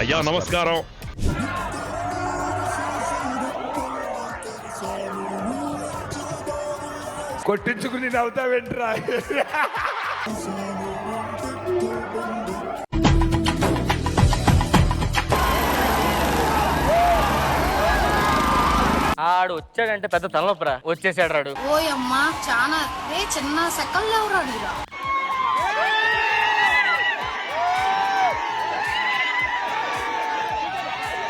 అయ్యా నమస్కారం. కొట్టించుకుని నవ్వుతావేంట్రా? ఆడు వచ్చాడంటే పెద్ద తలనొప్పరా. వచ్చేసాడు రాడు. ఓయమ్మా చాలా రే చిన్న సెకండ్ లేవరాడు.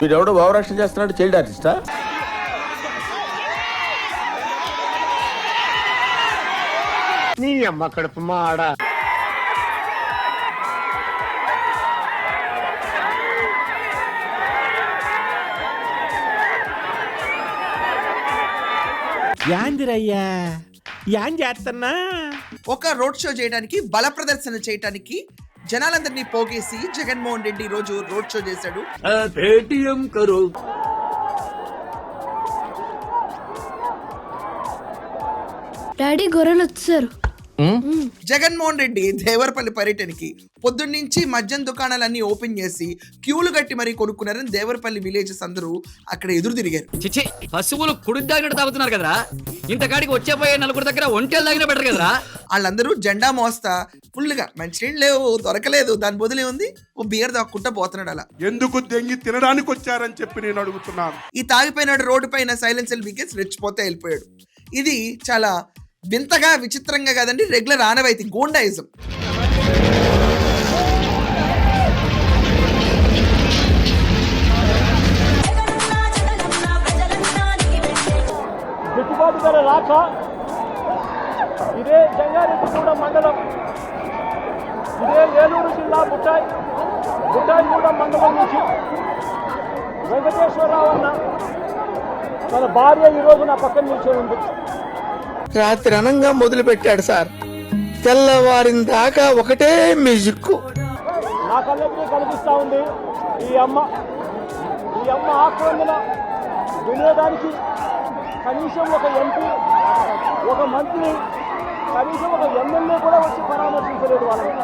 వీడెవడో భావరక్షణ చేస్తున్నాడు, చైల్డ్ ఆర్టిస్టా? నీ అమ్మ కడుపు మాడ. యాందిరయ్యా యాన్ చేస్తున్నా. ఒక రోడ్ షో చేయడానికి, బల ప్రదర్శన చేయడానికి జనాలందరినీ పోగేసి జగన్మోహన్ రెడ్డి రోజు రోడ్ షో చేశాడు. డాడీ గొర్రెలు వచ్చారు. జగన్మోహన్ రెడ్డి దేవరపల్లి పర్యటనకి పొద్దున్నుంచి మద్యం దుకాణాలన్నీ ఓపెన్ చేసి క్యూలు కట్టి మరీ కొనుక్కున్నారని దేవరపల్లి విలేజెస్ అందరూ అక్కడ ఎదురు తిరిగారు. చిచి పశువులు కుడి దాగినట్టు తాగుతున్నారు కదరా. ఇంతకాడికి వచ్చేపోయే నలుగురు దగ్గర ఒంటెలు తాగిన బెటర్ కదరా. వాళ్ళందరూ జెండా మోస్తా ఫుల్ గా మంచినీళ్ళు లేవు, దొరకలేదు, దాని బదులే ఉంది ఓ బియర్ దాక్కుంటా పోతున్నాడు. అలా ఎందుకు దెంగి తినడానికి వచ్చారని చెప్పి నేను అడుగుతున్నాను. ఈ తాగిపోయినాడు రోడ్డు పైన సైలెన్సర్ బిగేసి రెచ్చిపోతే వెళ్ళిపోయాడు. ఇది చాలా వింతగా విచిత్రంగా కాదండి, రెగ్యులర్ ఆనవాయితీ గూండాయిజం. గిట్టుబాటు ధర రాక ఇదే జంగారెడ్డిగూడెం మండలం, ఇదే ఏలూరు జిల్లా బుట్టాయిగూడెం మండలం నుంచి వెంకటేశ్వరరావు అన్న తన భార్య ఈరోజు నా పక్కన నిల్చొని ఉంది. రాత్రి అనంగా మొదలు పెట్టాడు సార్, తెల్లవారిన దాకా ఒకటే మ్యూజిక్. నా కళ్ళకి కనిపిస్తా ఉంది ఈ అమ్మ ఆక్రందన వినోదానికి కనీసం ఒక ఎంపీ, ఒక మంత్రి, కనీసం ఒక ఎమ్మెల్యే కూడా వచ్చి పరామర్శించలేదు వాళ్ళని.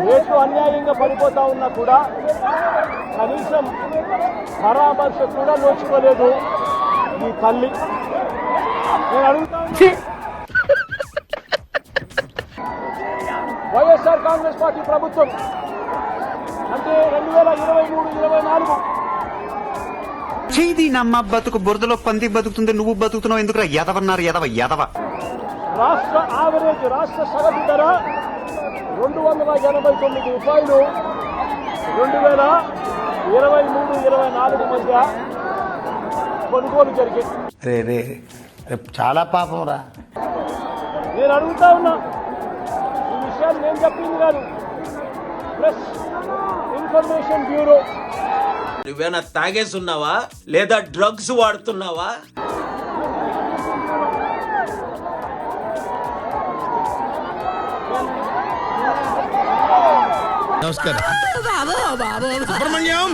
రేట్లు అన్యాయంగా పడిపోతా ఉన్నా కూడా కనీసం పరామర్శ కూడా నోచుకోలేదు ఈ తల్లి. నేను అడుగుతా వైఎస్ఆర్ కాంగ్రెస్ పార్టీ ప్రభుత్వం అంటే 2023-24 చీది నమ్మ బతుకు బురదలో పంది బతుకుతుంది, నువ్వు బతుకుతున్నావు ఎందుకురా ఎదవన్నారు ఎదవ. రాష్ట్ర యావరేజ్, రాష్ట్ర సగటు ధర 289 రూపాయలు 2023-24 మధ్య కొనుగోలు జరిగింది. చాలా పాపం రా. నేను అడుగుతా ఉన్నా, ఈ విషయాలు నేను చెప్పింది కాదు, ప్రెస్ ఇన్ఫర్మేషన్ బ్యూరో. నువ్వేనా తాగేస్తున్నావా లేదా డ్రగ్స్ వాడుతున్నావా? నమస్కారం. సుబ్రహ్మణ్యం,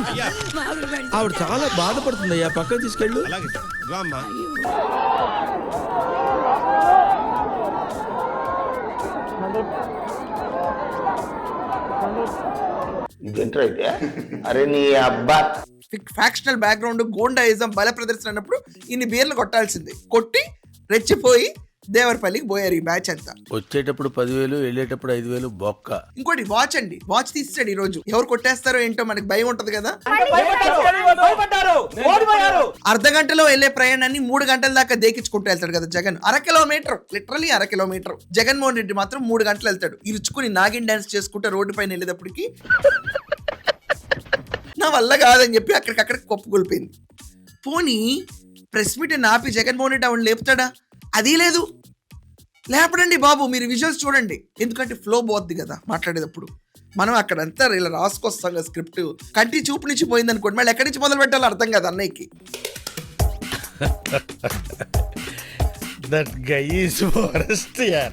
ఆవిడ చాలా బాధపడుతుందయ్యా, పక్కన తీసుకెళ్ళు. అరే నీ అబ్బా. ఫ్యాక్షనల్ బ్యాక్గ్రౌండ్, గూండాయిజం, బల ప్రదర్శన అన్నప్పుడు ఇన్ని బీర్లు కొట్టాల్సిందే. కొట్టి రెచ్చిపోయి దేవరపల్లికి పోయారు ఈ బ్యాచ్ అంతా. వచ్చేటప్పుడు 10,000, వెళ్ళేటప్పుడు 5,000 బొక్క. ఇంకోటి వాచ్ అండి, వాచ్ తీసాడు ఈ రోజు. ఎవరు కొట్టేస్తారో ఏంటో మనకి భయం ఉంటది కదా. అర్ధ గంటలో వెళ్లే ప్రయాణాన్ని 3 గంటల దాకా దేకించుకుంటూ వెళ్తాడు కదా Jagan. 1/2 kilometre, literally 1/2 kilometre. Jaganmohan Reddy మాత్రం 3 గంటలు వెళ్తాడు. ఇరుచుకుని నాగిన్ డాన్స్ చేసుకుంటూ రోడ్డు పైన వెళ్ళేటప్పటికి నా వల్ల కాదని చెప్పి అక్కడికక్కడ కొప్పుకొలిపోయింది. పోనీ ప్రెస్ మీట్ ఆపి జగన్మోహన్ రెడ్డి ఆవిడ లేపుతాడా? అది లేదు. లేపడండి బాబు, మీరు విజువల్స్ చూడండి. ఎందుకంటే ఫ్లో పోద్ది కదా మాట్లాడేటప్పుడు. మనం అక్కడంతా ఇలా రాసుకొస్తాం కదా స్క్రిప్ట్. కంటి చూపు నుంచి పోయింది అనుకోండి, మళ్ళీ ఎక్కడి నుంచి మొదలు పెట్టాలో అర్థం కదా అన్నయ్యకి. That guy is worst, yeah.